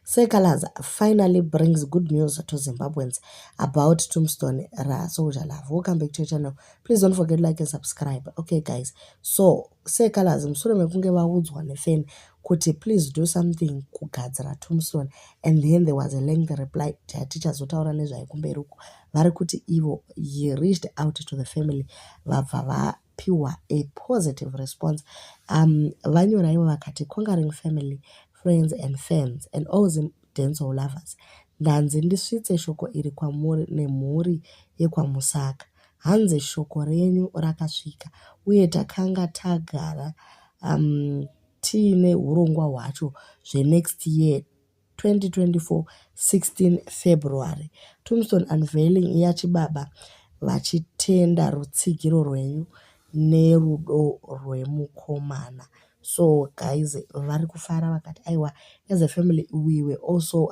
Seh Calaz finally brings good news to Zimbabweans about Tombstone Souljahlove. Welcome back to your channel. Please don't forget to like and subscribe. Okay, guys. So Seh Calaz mushure mekunge vaudzwa nefan kuti please do something kugadzira Tombstone, and then there was a lengthy reply tichazotaura nezvaikumberi uko. Vari kuti ivo he reached out to the family vabva vapiwa a positive response. Vanyora ivo vakati conquering family, friends and fans and all dancehall lovers. Ndanzi ndisvitse shoko iri kwamuri nemhuri yekwamusaka. Hanzi shoko renyu rakasvika uye takanga tagara tiine urongwa hwacho zvenext year 2024 16 February. Tombstone unveiling yachibaba vachitenda rutsigiro rwenyu nerudo rwemukomana. So guys, vari kufara vakati aiwa, as a family we were also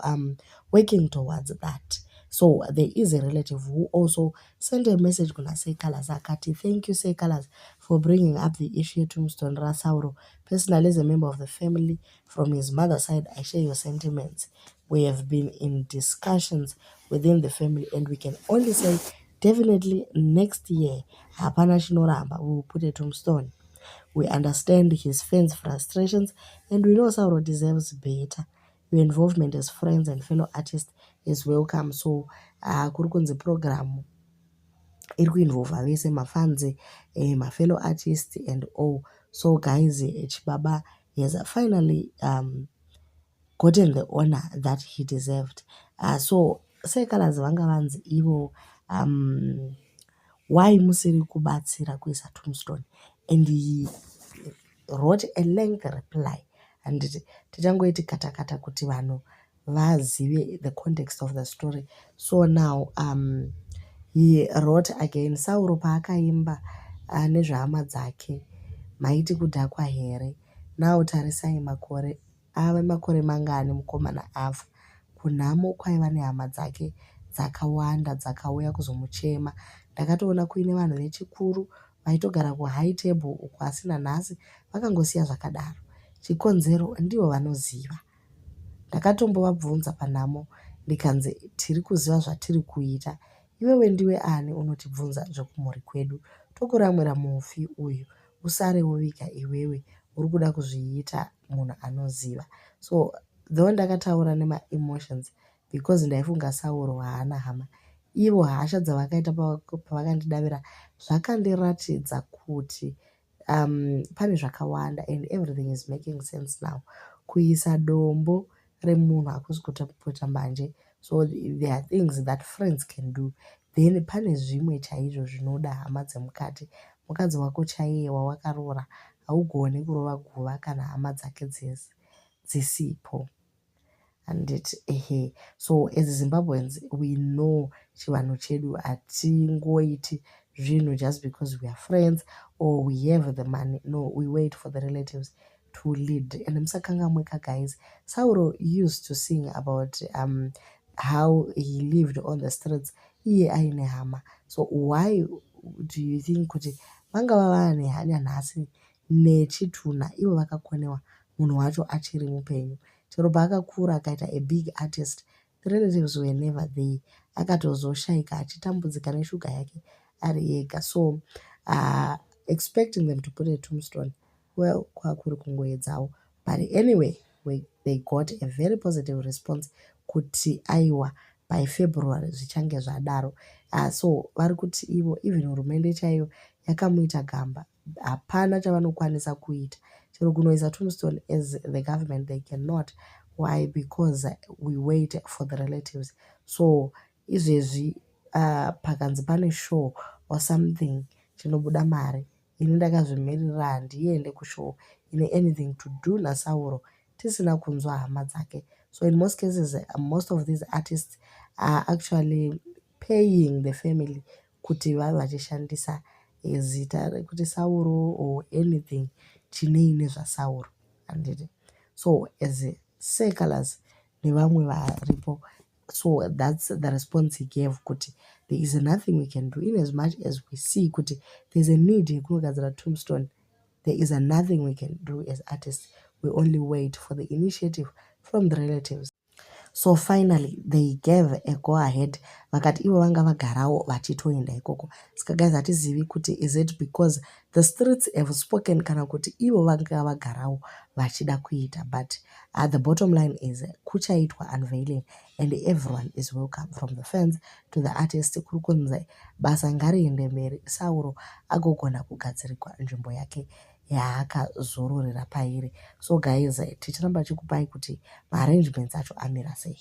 working towards that. So there is a relative who also sent a message kuna Seh Calaz akati, thank you Seh Calaz for bringing up the issue Tombstone Sauro. Personally, as a member of the family from his mother's side, I share your sentiments. We have been in discussions within the family and we can only say definitely next year hapana chinoramba, we will put a tombstone. We understand his fans' frustrations and we know Sauro deserves better. Your involvement as friends and fellow artists is welcome. So kuri kunzi program iri kuinvolva vese mafans, fellow artists and all. So guys, Chibaba has finally gotten the honor that he deserved. So Seh Calaz vanga vanzi ivo why musiri kubatsira kuisa Tombstone, and he wrote a lengthy reply and tichangoiti kata kuti vanhu vazive the context of the story. So now he wrote again, Sauro paakaimba nezvehama dzake maiti kudhakwa here, now tarisai makore ave makore mangani mukomana afa, kunhamo kwaiva nehama dzake dzakawanda dzakauya kuzomuchema. Ndakatoona kuine vanhu vechikuru vaitogara kuhigh table uko asina nhasi vakangosiya zvakadaro. Chikonzero ndivo vanoziva. Ndakatombovabvunza panhamo ndikanzi tiri kuziva zvatiri kuita, iwewe ndiwe ani unotibvunza zvekumhuri kwedu? Tokuramwira mufi uyu usare wovika iwewe uri kuda kuzviita munhu anoziva. So though ndakataura nema-emotions because ndaifunga Sauro haana hama, ivo hasha dzavakaita pavakandidavira zvakandiratidza kuti pane zvakawanda and everything is making sense now. Kuisa dombo remunhu hakusi kupota mbanje. So there are things that friends can do. Then pane zvimwe chaizvo zvinoda hama dzemukati. Mukadzi wako chaiye wawakaroora haugoni kurova guva kana hama dzake dzisipo. And so as Zimbabweans we know chivanhu chedu hatingoiti zvinhu just because we are friends or we have the money. No, we wait for the relatives to lead. And musakanga mweka guys, Sauro used to sing about how he lived on the streets iye aine hama. So why do you think kuti vangava vane hanya nhasi nechituna ivo vakakonewa munhu wacho achiri mupenyu? Chero paakakura akaita a big artist, the relatives were never there. Akatozoshaika achitambudzika neshuga yake ari yega. So expecting them to put a tombstone, well, kwakuri kungoedzawo. But anyway, they got a very positive response kuti aiwa by February zvichange zvadaro. So vari kuti ivo even hurumende chaiyo yakamuita gamba, hapana chavanokwanisa kuita. Chero kunoisa tombstone as the government they cannot. Why? Because we wait for the relatives. So izvezvi pakanzi pane show or something chinobuda mari, ini ndakazvimirira handiende kushow ine anything to do naSauro tisina kunzwa hama dzake. So in most cases most of these artists are actually paying the family kuti vave vachishandisa zita rekuti Sauro or anything chineine zvaSauro. And so as Seh Calaz nevamwe varipo, so that's the response he gave kuti there is nothing we can do in as much as we see kuti there's a need yekunogadzira tombstone. There is nothing we can do as artists. We only wait for the initiative from the relatives. So finally they gave a go ahead, vakati ivo vanga vagarawo vachitoenda ikoko. Saka guys, hatizivi kuti is it because the streets have spoken kana kuti ivo vanga vagarawo vachida kuita, but the bottom line is kuchaitwa unveiling and everyone is welcome, from the fans to the artist. Kuri kunzi basa ngariende mberi, Sauro agogona kugadzirikwa nzvimbo yake yaakazororera pairi. So guys, tichiramba chikupai kuti maarrangements acho amira sei.